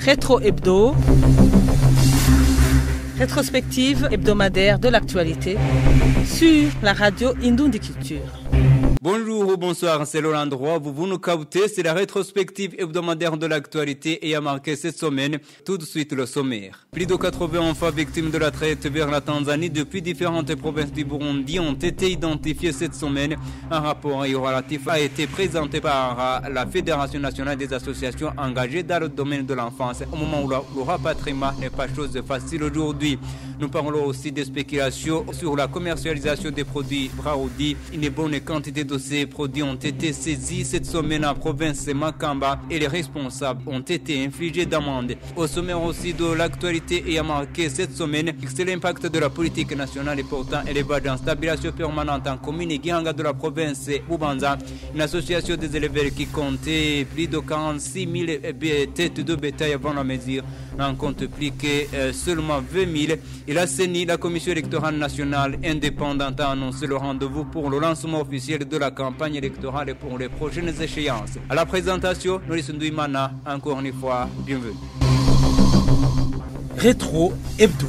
Rétro Hebdo, rétrospective hebdomadaire de l'actualité sur la radio Indoundi Culture. Bonjour ou bonsoir, c'est Laurent Droit. Vous nous captez, c'est la rétrospective hebdomadaire de l'actualité et a marqué cette semaine. Tout de suite le sommaire. Plus de 80 enfants victimes de la traite vers la Tanzanie depuis différentes provinces du Burundi ont été identifiés cette semaine. Un rapport relatif a été présenté par la Fédération nationale des associations engagées dans le domaine de l'enfance. Au moment où le rapatriement n'est pas chose facile aujourd'hui. Nous parlons aussi des spéculations sur la commercialisation des produits Braoudi. Une bonne quantité de ces produits ont été saisis cette semaine en province de Makamba et les responsables ont été infligés d'amende. Au sommaire aussi de l'actualité et a marqué cette semaine, c'est l'impact de la politique nationale et portant élevage en stabilisation permanente en commune Gihanga de la province Bubanza, une association des éleveurs qui comptait plus de 46 000 têtes de bétail avant la mesure, n'en compte plus que seulement 20 000. Et la CENI, la Commission électorale nationale indépendante, a annoncé le rendez-vous pour le lancement officiel de la campagne électorale pour les prochaines échéances. À la présentation, Noris Ndouimana, encore une fois, bienvenue. Rétro Hebdo.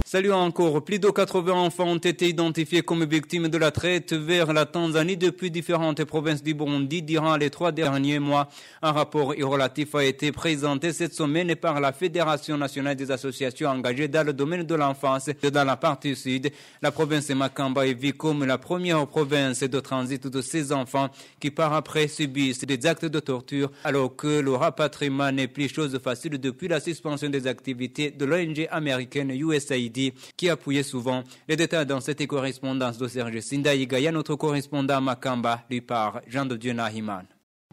Salut encore. Plus de 80 enfants ont été identifiés comme victimes de la traite vers la Tanzanie depuis différentes provinces du Burundi durant les 3 derniers mois. Un rapport relatif a été présenté cette semaine par la Fédération nationale des associations engagées dans le domaine de l'enfance. Dans la partie sud, la province de Makamba est vue comme la première province de transit de ces enfants qui par après subissent des actes de torture alors que le rapatriement n'est plus chose facile depuis la suspension des activités de l'ONG américaine USAID qui appuyait souvent. Les détails dans cette correspondance de Serge Sindaïgaya, notre correspondant à Makamba, lui par Jean de Dieu Nahiman.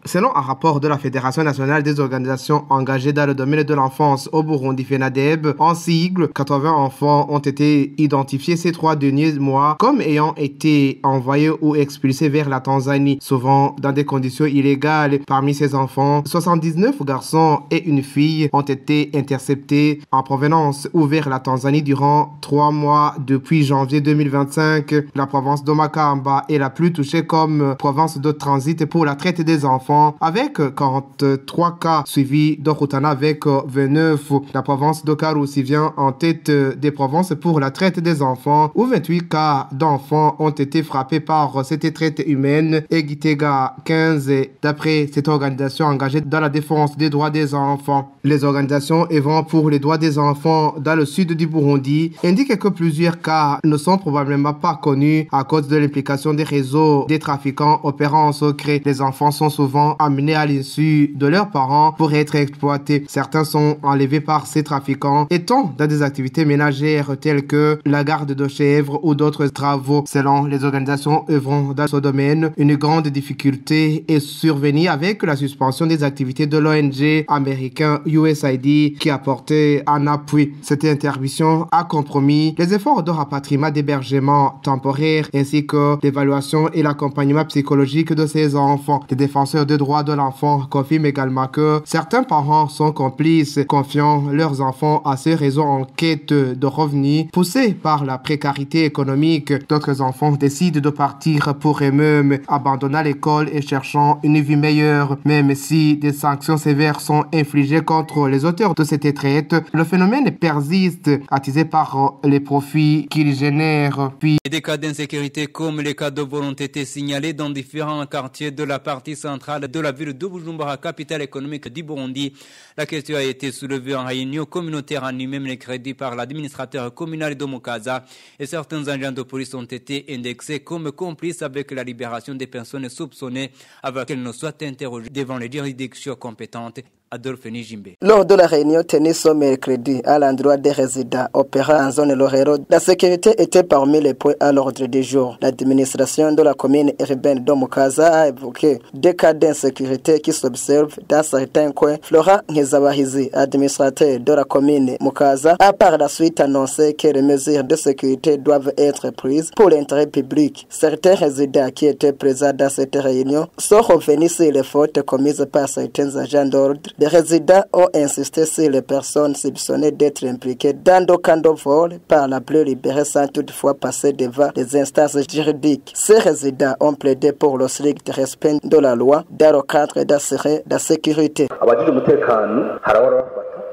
Selon un rapport de la Fédération nationale des organisations engagées dans le domaine de l'enfance au Burundi, FENADEB, en sigle, 80 enfants ont été identifiés ces 3 derniers mois comme ayant été envoyés ou expulsés vers la Tanzanie, souvent dans des conditions illégales. Parmi ces enfants, 79 garçons et une fille ont été interceptés en provenance ou vers la Tanzanie durant 3 mois depuis janvier 2025. La province de Makamba est la plus touchée comme province de transit pour la traite des enfants, avec 43 cas suivis d'Orutana avec 29. La province de Karusi vient en tête des provinces pour la traite des enfants, où 28 cas d'enfants ont été frappés par cette traite humaine et Gitega 15, d'après cette organisation engagée dans la défense des droits des enfants. Les organisations œuvrant pour les droits des enfants dans le sud du Burundi indiquent que plusieurs cas ne sont probablement pas connus à cause de l'implication des réseaux des trafiquants opérant en secret. Les enfants sont souvent amenés à l'insu de leurs parents pour être exploités. Certains sont enlevés par ces trafiquants étant dans des activités ménagères telles que la garde de chèvres ou d'autres travaux. Selon les organisations œuvrant dans ce domaine, une grande difficulté est survenue avec la suspension des activités de l'ONG américain USAID qui apportait un appui. Cette interdiction a compromis les efforts de rapatriement, d'hébergement temporaire ainsi que l'évaluation et l'accompagnement psychologique de ces enfants. Les défenseurs des droits de l'enfant confirment également que certains parents sont complices, confiant leurs enfants à ces réseaux en quête de revenus poussés par la précarité économique. D'autres enfants décident de partir pour eux-mêmes, abandonnant l'école et cherchant une vie meilleure. Même si des sanctions sévères sont infligées contre les auteurs de cette traite, le phénomène persiste, attisé par les profits qu'il génère. Puis des cas d'insécurité comme les cas de vol ont été signalés dans différents quartiers de la partie centrale de la ville de Bujumbura, capitale économique du Burundi. La question a été soulevée en réunion communautaire animée mercredi par l'administrateur communal de Mukaza et certains agents de police ont été indexés comme complices avec la libération des personnes soupçonnées avant qu'elles ne soient interrogées devant les juridictions compétentes. Adolphe Nijimbe. Lors de la réunion tenue ce mercredi à l'endroit des résidents opérant en zone Lorero, la sécurité était parmi les points à l'ordre du jour. L'administration de la commune urbaine de Mukaza a évoqué des cas d'insécurité qui s'observent dans certains coins. Florent Nkezabahizi, administrateur de la commune Mukaza, a par la suite annoncé que les mesures de sécurité doivent être prises pour l'intérêt public. Certains résidents qui étaient présents dans cette réunion sont revenus sur les fautes commises par certains agents d'ordre de Les résidents ont insisté sur les personnes soupçonnées d'être impliquées dans des cas de vol par la plus libérée sans toutefois passer devant les instances juridiques. Ces résidents ont plaidé pour le strict respect de la loi dans le cadre d'assurer la sécurité.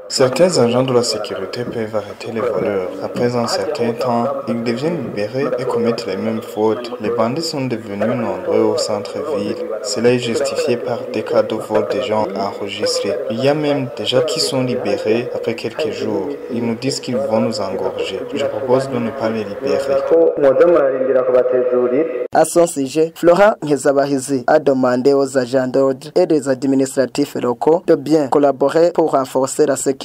Certains agents de la sécurité peuvent arrêter les voleurs. Après un certain temps, ils deviennent libérés et commettent les mêmes fautes. Les bandits sont devenus nombreux au centre-ville. Cela est justifié par des cas de vol des gens enregistrés. Il y a même des gens qui sont libérés après quelques jours. Ils nous disent qu'ils vont nous engorger. Je propose de ne pas les libérer. À son sujet, Florent Nkezabahizi a demandé aux agents d'ordre et des administratifs locaux de bien collaborer pour renforcer la sécurité.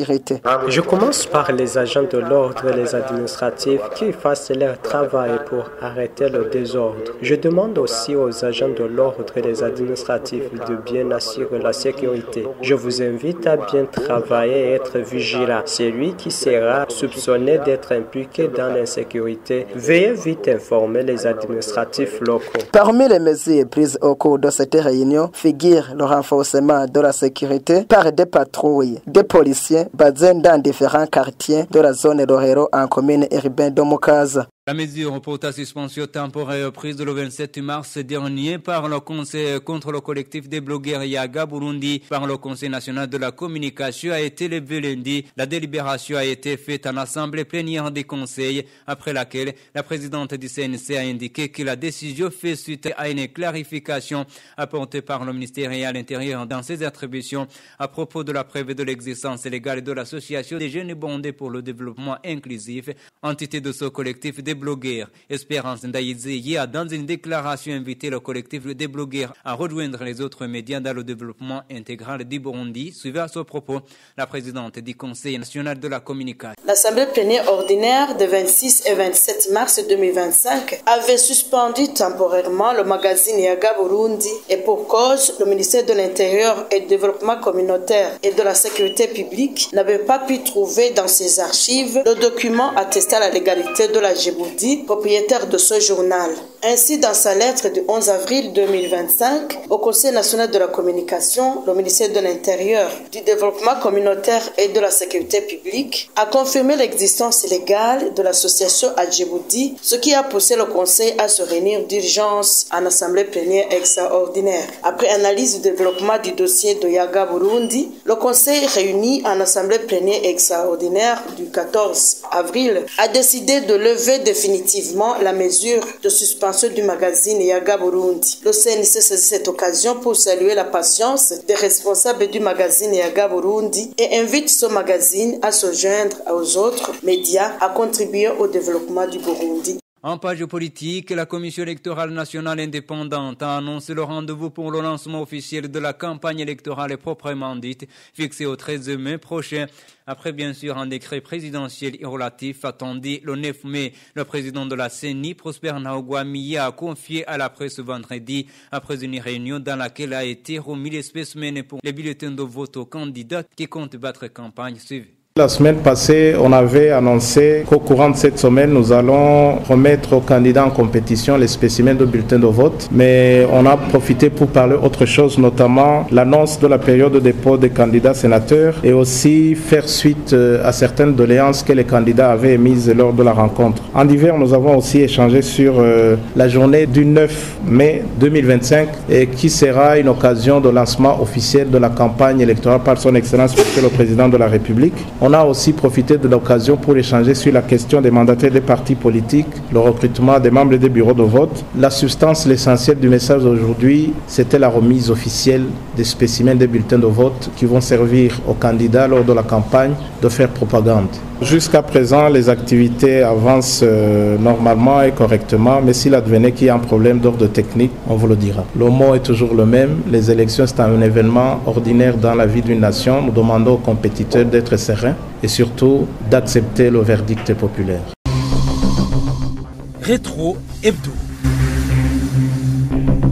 Je commence par les agents de l'ordre et les administratifs qui fassent leur travail pour arrêter le désordre. Je demande aussi aux agents de l'ordre et les administratifs de bien assurer la sécurité. Je vous invite à bien travailler et être vigilant. Celui qui sera soupçonné d'être impliqué dans l'insécurité, veuillez vite informer les administratifs locaux. Parmi les mesures prises au cours de cette réunion figure le renforcement de la sécurité par des patrouilles, des policiers basés dans différents quartiers de la zone Lorero en commune urbaine de Mukaza. La mesure pour ta suspension temporaire prise le 27 mars dernier par le Conseil contre le collectif des blogueurs Yaga Burundi par le Conseil national de la communication a été levée lundi. La délibération a été faite en assemblée plénière des conseils après laquelle la présidente du CNC a indiqué que la décision fait suite à une clarification apportée par le ministère à l'Intérieur dans ses attributions à propos de la preuve de l'existence légale de l'association des jeunes bondés pour le développement inclusif, entité de ce collectif des blogueurs. Espérance Ndaïdzi a dans une déclaration invité le collectif des blogueurs à rejoindre les autres médias dans le développement intégral du Burundi. Suivant à ce propos, la présidente du Conseil national de la communication. L'Assemblée plénière ordinaire de 26 et 27 mars 2025 avait suspendu temporairement le magazine Yaga Burundi et pour cause, le ministère de l'Intérieur et du Développement communautaire et de la Sécurité publique n'avait pas pu trouver dans ses archives le document attestant la légalité de la Djibouti, propriétaire de ce journal. Ainsi, dans sa lettre du 11 avril 2025 au Conseil national de la communication, le ministère de l'Intérieur, du Développement communautaire et de la Sécurité publique a confirmé l'existence légale de l'association à Djibouti, ce qui a poussé le Conseil à se réunir d'urgence en assemblée plénière extraordinaire. Après analyse du développement du dossier de Yaga Burundi, le Conseil réuni en assemblée plénière extraordinaire du 14 avril a décidé de lever définitivement la mesure de suspension du magazine Yaga Burundi. Le CNC saisit cette occasion pour saluer la patience des responsables du magazine Yaga Burundi et invite ce magazine à se joindre aux autres médias à contribuer au développement du Burundi. En page politique, la Commission électorale nationale indépendante a annoncé le rendez-vous pour le lancement officiel de la campagne électorale proprement dite, fixé au 13 mai prochain. Après bien sûr un décret présidentiel relatif attendu le 9 mai, le président de la CENI, Prosper Ntahogwamiye, a confié à la presse vendredi, après une réunion dans laquelle a été remis les spécimens pour les bulletins de vote aux candidats qui comptent battre campagne suivie. La semaine passée, on avait annoncé qu'au courant de cette semaine, nous allons remettre aux candidats en compétition les spécimens de bulletins de vote. Mais on a profité pour parler autre chose, notamment l'annonce de la période de dépôt des candidats sénateurs et aussi faire suite à certaines doléances que les candidats avaient émises lors de la rencontre. En hiver, nous avons aussi échangé sur la journée du 9 mai 2025 et qui sera une occasion de lancement officiel de la campagne électorale par son Excellence Monsieur le Président de la République. On a aussi profité de l'occasion pour échanger sur la question des mandataires des partis politiques, le recrutement des membres des bureaux de vote. La substance, l'essentiel du message d'aujourd'hui, c'était la remise officielle des spécimens des bulletins de vote qui vont servir aux candidats lors de la campagne de faire propagande. Jusqu'à présent, les activités avancent normalement et correctement, mais s'il advenait qu'il y a un problème d'ordre technique, on vous le dira. Le mot est toujours le même. Les élections, c'est un événement ordinaire dans la vie d'une nation. Nous demandons aux compétiteurs d'être sereins et surtout d'accepter le verdict populaire. Rétro Hebdo.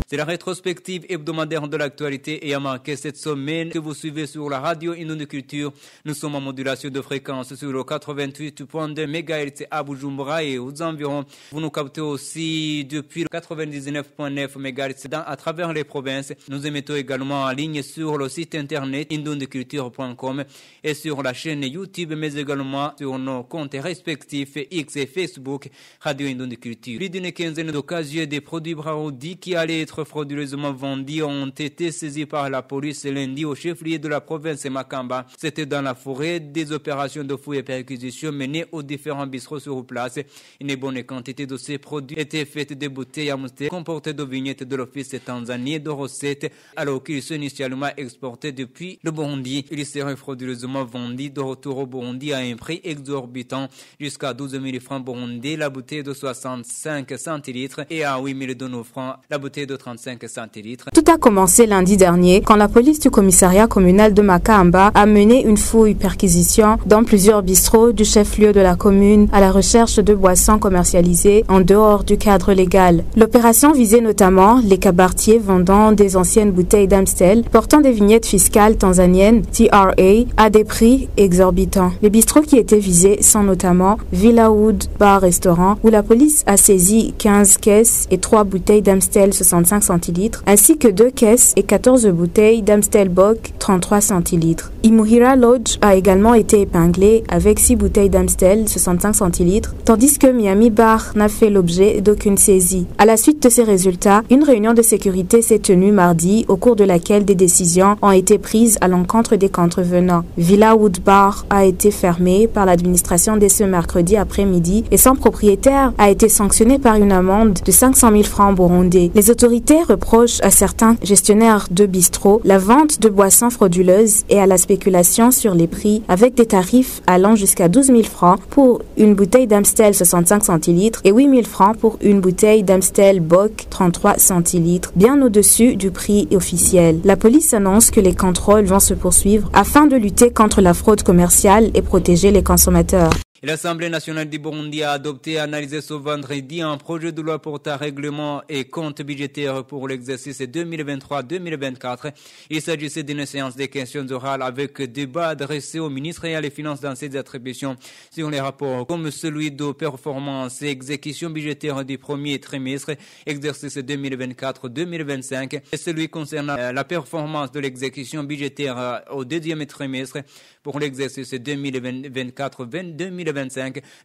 C'est la rétrospective hebdomadaire de l'actualité et a marqué cette semaine que vous suivez sur la radio Indon de Culture. Nous sommes en modulation de fréquence sur le 88.2 MHz à Bujumbura et aux environs. Vous nous captez aussi depuis le 99.9 MHz à travers les provinces. Nous émettons également en ligne sur le site internet indondeculture.com et sur la chaîne YouTube, mais également sur nos comptes respectifs X et Facebook, Radio Indon de Culture. Plus d'une quinzaine d'occasions des produits Braoudi qui allaient être frauduleusement vendus ont été saisis par la police lundi au chef-lieu de la province Makamba. C'était dans la forêt. Des opérations de fouilles et perquisitions menées aux différents bistrots sur place. Une bonne quantité de ces produits étaient faites des bouteilles à mouster comportées de vignettes de l'Office tanzanien de recettes, alors qu'ils sont initialement exportés depuis le Burundi. Ils seraient frauduleusement vendus de retour au Burundi à un prix exorbitant, jusqu'à 12 000 francs burundais la bouteille de 65 centilitres et à 8 200 francs la bouteille de 35 centilitres. Tout a commencé lundi dernier quand la police du commissariat communal de Makamba a mené une fouille perquisition dans plusieurs bistrots du chef-lieu de la commune à la recherche de boissons commercialisées en dehors du cadre légal. L'opération visait notamment les cabaretiers vendant des anciennes bouteilles d'Amstel portant des vignettes fiscales tanzaniennes TRA à des prix exorbitants. Les bistrots qui étaient visés sont notamment Villa Wood Bar Restaurant où la police a saisi 15 caisses et 3 bouteilles d'Amstel 65 centilitres ainsi que 2 caisses et 14 bouteilles d'Amstel Bock 33 centilitres. Imuhira Lodge a également été épinglé avec 6 bouteilles d'Amstel 65 centilitres tandis que Miami Bar n'a fait l'objet d'aucune saisie. À la suite de ces résultats, une réunion de sécurité s'est tenue mardi au cours de laquelle des décisions ont été prises à l'encontre des contrevenants. Villa Wood Bar a été fermé par l'administration dès ce mercredi après-midi et son propriétaire a été sanctionné par une amende de 500 000 francs burundais. Les autorités reprochent à certains gestionnaires de bistrots la vente de boissons frauduleuses et à la spéculation sur les prix avec des tarifs allant jusqu'à 12 000 francs pour une bouteille d'Amstel 65 centilitres et 8 000 francs pour une bouteille d'Amstel Bock 33 centilitres, bien au-dessus du prix officiel. La police annonce que les contrôles vont se poursuivre afin de lutter contre la fraude commerciale et protéger les consommateurs. L'Assemblée nationale du Burundi a adopté et analysé ce vendredi un projet de loi portant règlement et compte budgétaire pour l'exercice 2023-2024. Il s'agissait d'une séance de questions orales avec débat adressé au ministre et à les finances dans ses attributions sur les rapports comme celui de performance et exécution budgétaire du premier trimestre, exercice 2024-2025, et celui concernant la performance de l'exécution budgétaire au deuxième trimestre pour l'exercice 2024-2025.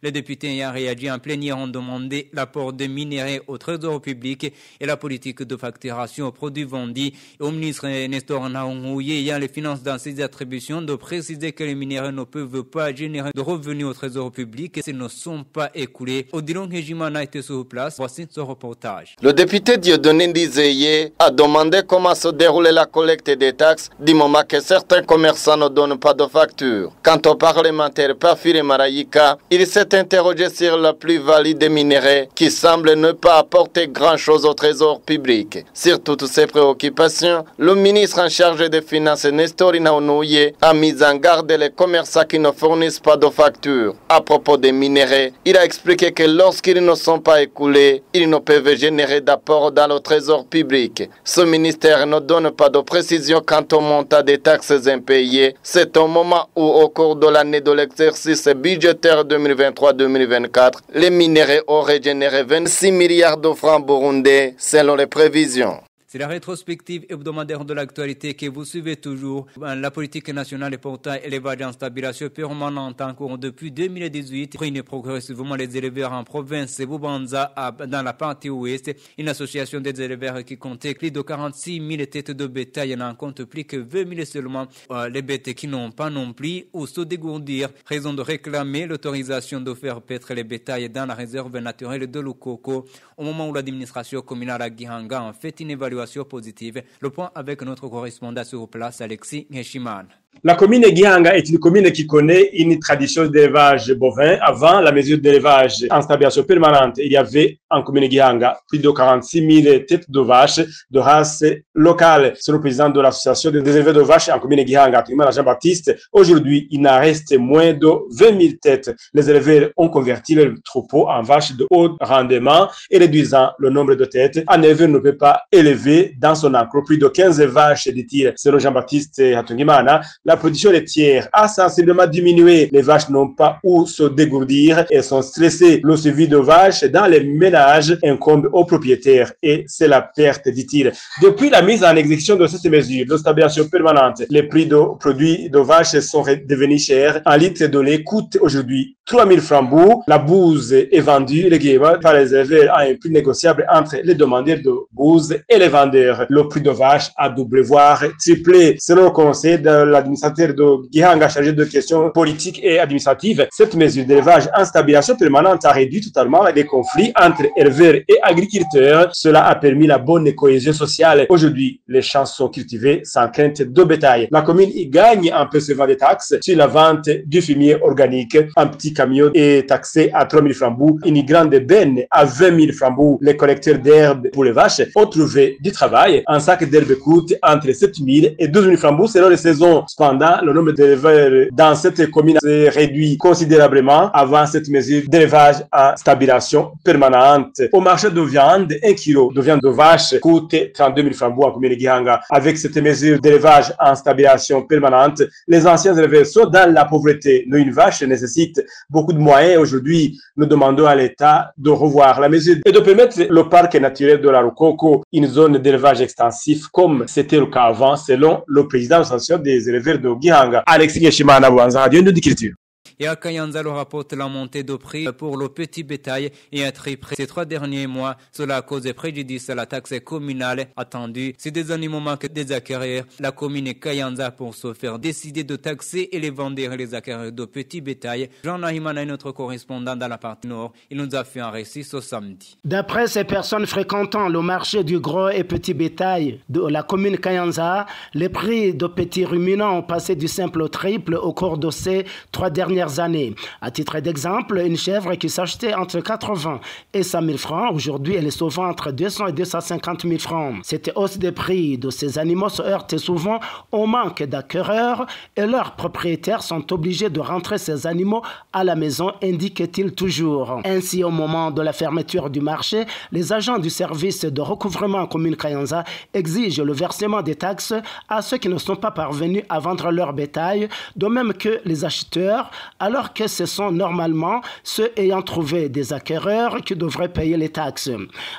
Les députés ayant réagi en plénière ont demandé l'apport de minerais au trésor public et la politique de facturation aux produits vendus. Et au ministre Nestor Naounouye ayant les finances dans ses attributions de préciser que les minéraux ne peuvent pas générer de revenus au trésor public et s'ils ne sont pas écoulés. Odilon Hejimana a été sur place. Voici ce reportage. Le député Dieudonné Ndizeye a demandé comment se déroulait la collecte des taxes du moment que certains commerçants ne donnent pas de facture. Quant au parlementaire Pafire Marayika, il s'est interrogé sur la plus-value des minéraux qui semble ne pas apporter grand-chose au trésor public. Sur toutes ces préoccupations, le ministre en charge des Finances Nestor Naounouye a mis en garde les commerçants qui ne fournissent pas de factures. À propos des minéraux, il a expliqué que lorsqu'ils ne sont pas écoulés, ils ne peuvent générer d'apport dans le trésor public. Ce ministère ne donne pas de précision quant au montant des taxes impayées. C'est au moment où, au cours de l'année de l'exercice budgétaire 2023-2024, les minéraux auraient généré 26 milliards de francs burundais selon les prévisions. C'est la rétrospective hebdomadaire de l'actualité que vous suivez toujours. La politique nationale est pourtant élevage en stabilisation permanente en cours depuis 2018. Prennent progressivement les éleveurs en province de Bubanza dans la partie ouest. Une association des éleveurs qui comptait plus de 46 000 têtes de bétail n'en compte plus que 20 000 seulement. Les bêtes qui n'ont pas non plus ou se dégourdir. Raison de réclamer l'autorisation de faire paître les bétails dans la réserve naturelle de Lukoko. Au moment où l'administration communale à Gihanga en fait une évaluation positive. Le point avec notre correspondant sur place, Alexis Ngeshiman. La commune Gihanga est une commune qui connaît une tradition d'élevage bovin. Avant la mesure d'élevage en stabilisation permanente, il y avait en commune Gihanga plus de 46 000 têtes de vaches de race locale. C'est le président de l'association des éleveurs de vaches en commune Gihanga, Jean-Baptiste. Aujourd'hui, il n'en reste moins de 20 000 têtes. Les éleveurs ont converti le troupeau en vaches de haut rendement et réduisant le nombre de têtes. Un éleveur ne peut pas élever dans son enclos plus de 15 vaches, dit-il. Selon Jean-Baptiste Hatungimana, la production laitière a sensiblement diminué. Les vaches n'ont pas où se dégourdir et sont stressées. Le suivi de vaches dans les ménages incombe aux propriétaires et c'est la perte, dit-il. Depuis la mise en exécution de cette mesure de stabilisation permanente, les prix de produits de vaches sont devenus chers. Un litre de lait coûte aujourd'hui 3 000 francs bout. La bouse est vendue régulièrement par les éleveurs à un prix négociable entre les demandeurs de bouse et les vendeurs. Le prix de vache a doublé, voire triplé. Selon le conseil de l'administrateur de Gihanga chargé de questions politiques et administratives, cette mesure d'élevage en stabilisation permanente a réduit totalement les conflits entre éleveurs et agriculteurs. Cela a permis la bonne cohésion sociale. Aujourd'hui, les champs sont cultivés sans crainte de bétail. La commune y gagne en percevant des taxes sur la vente du fumier organique. Un petit camion est taxé à 3 000 francs bout, une grande benne à 20 000 francs bout. Les collecteurs d'herbe pour les vaches ont trouvé du travail. Un sac d'herbe coûte entre 7 000 et 12 000 francs bout selon les saisons. Cependant, le nombre d'éleveurs dans cette commune s'est réduit considérablement avant cette mesure d'élevage en stabilisation permanente. Au marché de viande, 1 kilo de viande de vache coûte 32 000 francs bout en commune Gihanga. Avec cette mesure d'élevage en stabilisation permanente, les anciens éleveurs sont dans la pauvreté. Une vache nécessite beaucoup de moyens. Aujourd'hui, nous demandons à l'État de revoir la mesure et de permettre le parc naturel de la Rukoko, une zone d'élevage extensif comme c'était le cas avant, selon le président de l'association des éleveurs de Gihanga, Alexis Ngeshimana Bouanza, Radio Indondiculture. Et à Kayanza, le rapporte la montée de prix pour le petit bétail et un triplé ces 3 derniers mois. Cela a causé préjudice à la taxe communale attendue. Si des animaux manquent des acquéreurs, la commune Kayanza pour se faire décider de taxer et les vendre les acquéreurs de petit bétail. Jean Nahimana est notre correspondant dans la partie nord. Il nous a fait un récit ce samedi. D'après ces personnes fréquentant le marché du gros et petit bétail de la commune Kayanza, les prix de petits ruminants ont passé du simple au triple au cours de ces 3 dernières années. À titre d'exemple, une chèvre qui s'achetait entre 80 et 100 000 francs, aujourd'hui elle est souvent entre 200 et 250 000 francs. Cette hausse des prix de ces animaux se heurte souvent au manque d'acquéreurs et leurs propriétaires sont obligés de rentrer ces animaux à la maison, indique-t-il toujours. Ainsi, au moment de la fermeture du marché, les agents du service de recouvrement en commune Kayanza exigent le versement des taxes à ceux qui ne sont pas parvenus à vendre leur bétail, de même que les acheteurs, alors que ce sont normalement ceux ayant trouvé des acquéreurs qui devraient payer les taxes.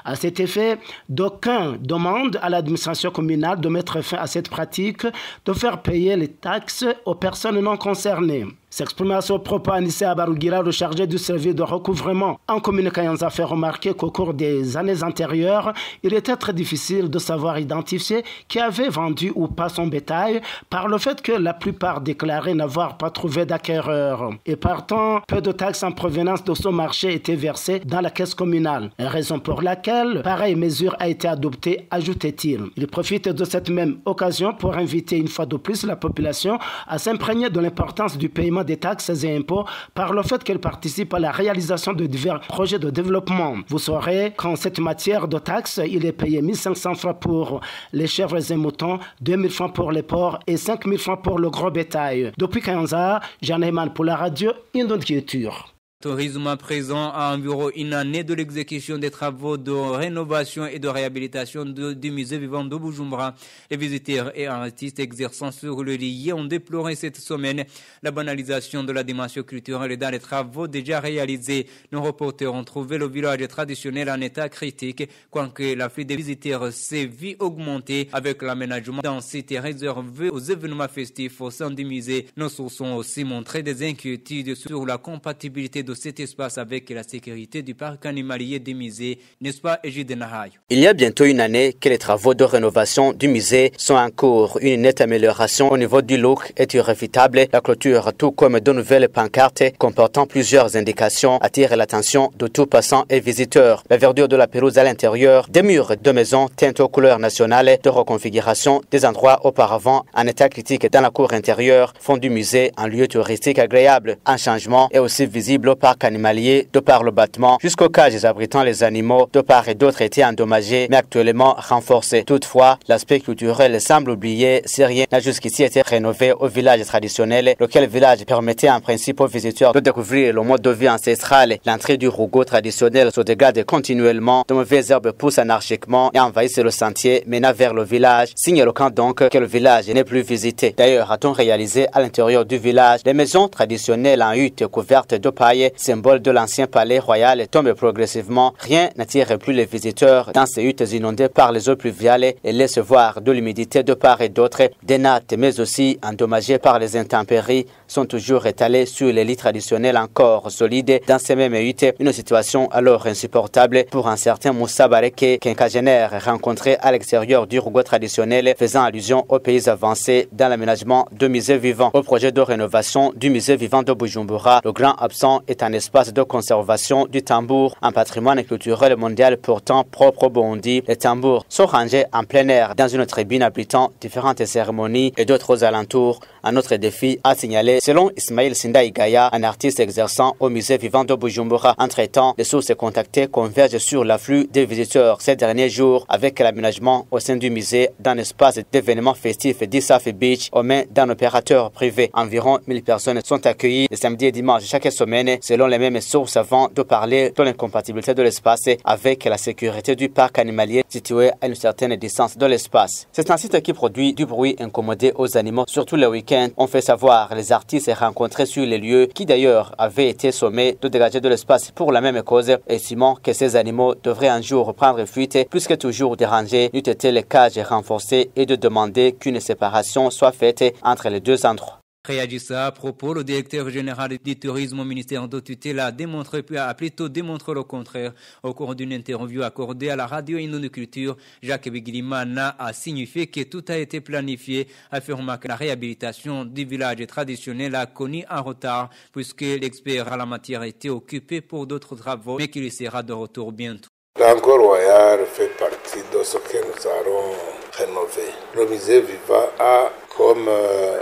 À cet effet, d'aucuns demandent à l'administration communale de mettre fin à cette pratique, de faire payer les taxes aux personnes non concernées. S'exprimant à ce propos, Anissé Abarugira, le chargé du service de recouvrement en commune Kayanza, fait remarquer qu'au cours des années antérieures, il était très difficile de savoir identifier qui avait vendu ou pas son bétail par le fait que la plupart déclaraient n'avoir pas trouvé d'acquéreur. Et partant, peu de taxes en provenance de ce marché étaient versées dans la caisse communale. Raison pour laquelle pareille mesure a été adoptée, ajoutait-il. Il profite de cette même occasion pour inviter une fois de plus la population à s'imprégner de l'importance du paiement des taxes et impôts par le fait qu'elle participe à la réalisation de divers projets de développement. Vous saurez qu'en cette matière de taxes, il est payé 1 500 francs pour les chèvres et moutons, 2 000 francs pour les porcs et 5 000 francs pour le gros bétail. Depuis Kayanza, Jean Neyman pour la radio Indondiculture. Tourisme à présent à environ une année de l'exécution des travaux de rénovation et de réhabilitation du musée vivant de Bujumbura. Les visiteurs et artistes exerçant sur le lieu ont déploré cette semaine la banalisation de la dimension culturelle dans les travaux déjà réalisés. Nos reporters ont trouvé le village traditionnel en état critique, quoique l'afflux des visiteurs s'est vu augmenter avec l'aménagement d'un site réservé aux événements festifs au sein du musée. Nos sources ont aussi montré des inquiétudes sur la compatibilité de de cet espace avec la sécurité du parc animalier des musées, n'est-ce pas, Egide Nahayo? Il y a bientôt une année que les travaux de rénovation du musée sont en cours. Une nette amélioration au niveau du look est irréfutable. La clôture, tout comme de nouvelles pancartes comportant plusieurs indications, attire l'attention de tout passant et visiteur. La verdure de la pelouse à l'intérieur, des murs de maisons teintés aux couleurs nationales, de reconfiguration des endroits auparavant en état critique dans la cour intérieure font du musée un lieu touristique agréable. Un changement est aussi visible au parc animalier de par le bâtiment jusqu'aux cages abritant les animaux de part et d'autre étaient endommagés mais actuellement renforcés. Toutefois, l'aspect culturel semble oublié si rien n'a jusqu'ici été rénové au village traditionnel, lequel village permettait en principe aux visiteurs de découvrir le mode de vie ancestral. L'entrée du rougot traditionnel se dégrade continuellement, de mauvaises herbes poussent anarchiquement et envahissent le sentier menant vers le village, signifiant donc que le village n'est plus visité. D'ailleurs, a-t-on réalisé à l'intérieur du village les maisons traditionnelles en hutte couvertes de paille, symbole de l'ancien palais royal, tombent progressivement. Rien n'attire plus les visiteurs dans ces huttes inondées par les eaux pluviales et laissent voir de l'humidité de part et d'autre. Des nattes, mais aussi endommagées par les intempéries, sont toujours étalées sur les lits traditionnels encore solides dans ces mêmes huttes. Une situation alors insupportable pour un certain Moussa Bareke, quinquagénaire rencontré à l'extérieur du rougot traditionnel, faisant allusion aux pays avancés dans l'aménagement de musées vivants. Au projet de rénovation du musée vivant de Bujumbura, le grand absent est un espace de conservation du tambour, un patrimoine culturel mondial pourtant propre au Burundi. Les tambours sont rangés en plein air dans une tribune abritant différentes cérémonies et d'autres aux alentours. Un autre défi à signaler, selon Ismaël Sindaïgaya, un artiste exerçant au musée vivant de Bujumbura. Entre-temps, les sources contactées convergent sur l'afflux des visiteurs ces derniers jours avec l'aménagement au sein du musée d'un espace d'événements festifs d'Issafi Beach aux mains d'un opérateur privé. Environ 1000 personnes sont accueillies le samedi et dimanche chaque semaine, selon les mêmes sources, avant de parler de l'incompatibilité de l'espace avec la sécurité du parc animalier situé à une certaine distance de l'espace. C'est un site qui produit du bruit incommodé aux animaux, surtout les week-ends, ont fait savoir les artistes rencontrés sur les lieux, qui d'ailleurs avaient été sommés de dégager de l'espace pour la même cause, estimant que ces animaux devraient un jour prendre fuite, plus que toujours dérangés, n'eût été les cages renforcées et de demander qu'une séparation soit faite entre les deux endroits. Réagissant à propos, le directeur général du tourisme au ministère de tutelle a plutôt démontré le contraire. Au cours d'une interview accordée à la radio Indonde Culture, Jacques Bigirimana a signifié que tout a été planifié, affirmant que la réhabilitation du village traditionnel a connu un retard puisque l'expert à la matière était occupé pour d'autres travaux, mais qu'il sera de retour bientôt. L'Angkor Royal fait partie de ce que nous allons rénover. Le musée vivant a comme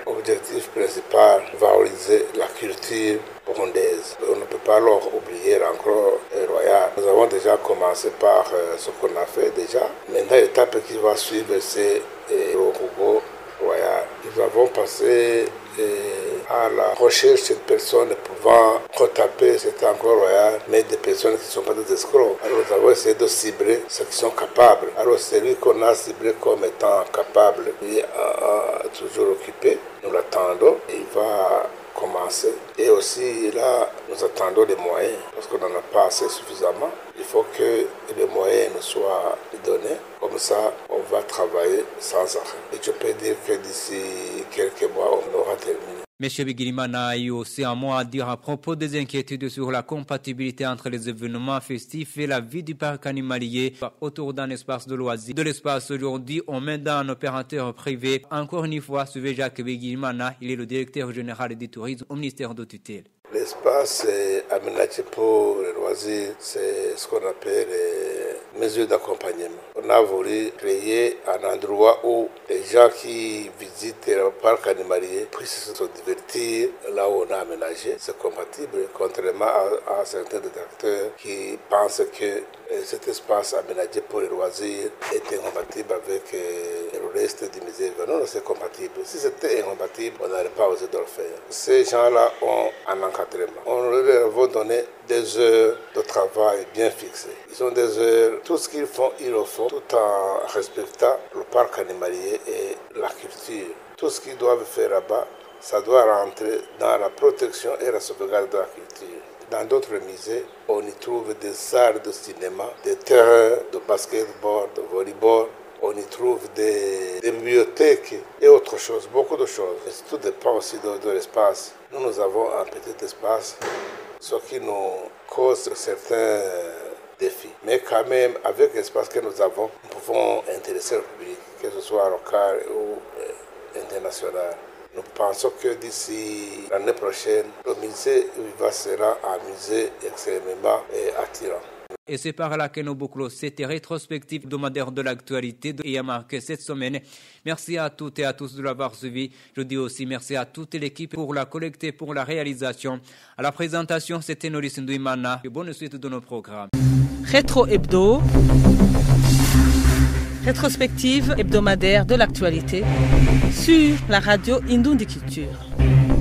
objectif principal valoriser la culture burundaise. On ne peut pas leur oublier l'Angkor Royal. Nous avons déjà commencé par ce qu'on a fait déjà. Maintenant, l'étape qui va suivre, c'est le rougot royal. Nous avons passé à la recherche de personnes pouvant retaper cet Angkor Royal, mais des personnes qui ne sont pas des escrocs. Alors nous avons essayé de cibler ceux qui sont capables. Alors celui qu'on a ciblé comme étant capable, il est toujours occupé. Nous l'attendons. Il va commencer. Et aussi là, nous attendons les moyens, parce qu'on n'en a pas assez suffisamment. Il faut que les moyens nous soient donnés. Comme ça, on va travailler sans arrêt. Et je peux dire que d'ici quelques mois, on aura terminé. M. Bigirimana a eu aussi un mot à dire à propos des inquiétudes sur la compatibilité entre les événements festifs et la vie du parc animalier autour d'un espace de loisirs. De l'espace aujourd'hui, on met dans un opérateur privé. Encore une fois, suivez Jacques Bigirimana, il est le directeur général du tourisme au ministère de tutelle. L'espace aménagé pour les loisirs, c'est ce qu'on appelle les mesures d'accompagnement. On a voulu créer un endroit où les gens qui visitent le parc animalier puissent se divertir là où on a aménagé. C'est compatible, contrairement à certains détracteurs qui pensent que cet espace aménagé pour les loisirs est incompatible avec le reste du musée. Non, c'est compatible. Si c'était incompatible, on n'aurait pas osé de le faire. Ces gens-là ont un encadrement. On leur a donné des heures de travail bien fixées. Ils ont des heures, tout ce qu'ils font, ils le font, tout en respectant le parc animalier et la culture. Tout ce qu'ils doivent faire là-bas, ça doit rentrer dans la protection et la sauvegarde de la culture. Dans d'autres musées, on y trouve des salles de cinéma, des terrains de basketball, de volleyball. On y trouve des bibliothèques et autre chose, beaucoup de choses. Mais tout dépend aussi de l'espace. Nous avons un petit espace ce qui nous cause certains défis. Mais quand même, avec l'espace que nous avons, nous pouvons intéresser le public, que ce soit local ou international. Nous pensons que d'ici l'année prochaine, le musée Viva sera un musée extrêmement attirant. Et c'est par là que nous bouclons cette rétrospective hebdomadaire de l'actualité et a marqué cette semaine. Merci à toutes et à tous de l'avoir suivi. Je dis aussi merci à toute l'équipe pour la collecte et pour la réalisation. À la présentation, c'était Norris Ndouimana. Et bonne suite de nos programmes. Rétro Hebdo. Rétrospective hebdomadaire de l'actualité sur la radio Indoundi Culture.